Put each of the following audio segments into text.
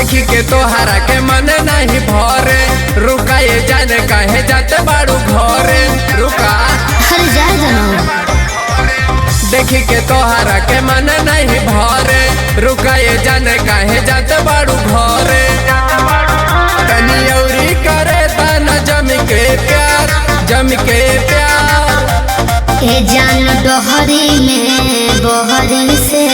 देखी के तोहरा के मन नहीं भरे, रुका ये जाने काहे जाते बाड़ू घरे, रुका हर जा देखी के तोहरा के मन नहीं भरे, रुका ये जाने काहे जाते बाड़ू घरे। तनी औरी करे ताना जम के प्यार, जम के प्यार। ए जान डोहरी में बहरी से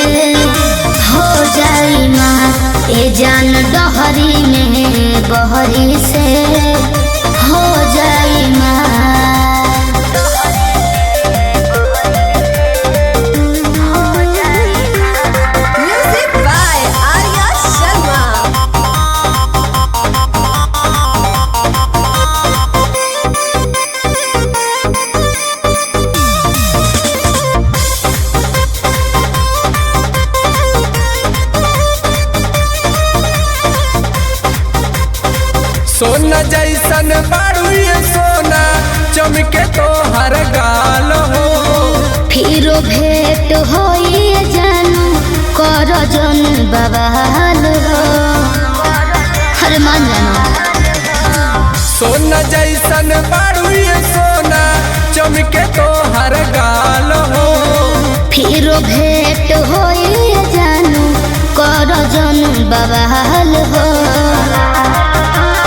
हो जाई माँ, ए जान डोहरी में बहरी से हो जाई माँ। सोना जैसन बाड़ू ये सोना, चमके तो हर गाल हो। फिरो भेंट होई जानू कर जन बवाल हो, हर मान जानो। सोना जैसन बाड़ू ये सोना, चमके तो हर गाल हो। फिरो भेंट होई जानू कर जन बवाल हो।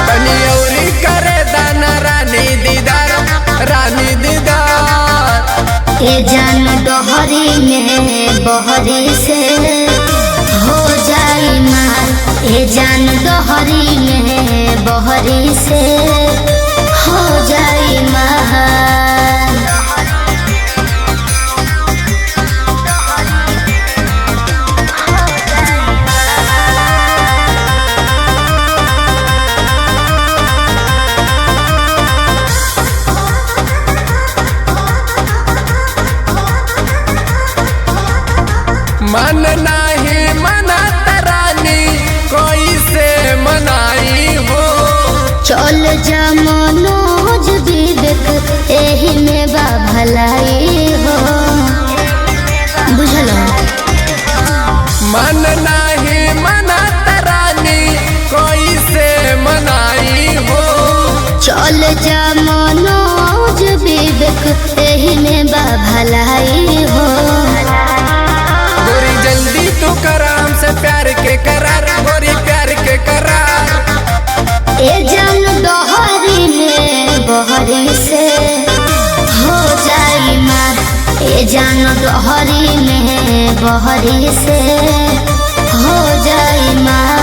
तनी औरी करे दाना रानी दीदार, रानी दीदार। ए जान डोहरी में बहरी से हो जाई मार, ए जान डोहरी में बहरी से हो जाई मार। मन नाही मना तरानी कोई से मनाई हो। चल जा मनोज विवेक एही में बा भलाई हो, बुझल। मन नाही मना तरानी कोई से मनाई हो। चल जा मनोज विवेक एही में बा भलाई हो। गोरी जल्दी तू कराम से प्यार के करार, गोरी प्यार के करार। ए जान डोहरी में बहरी से हो जाई मार, ए जान डोहरी में बहरी से हो जाई मार।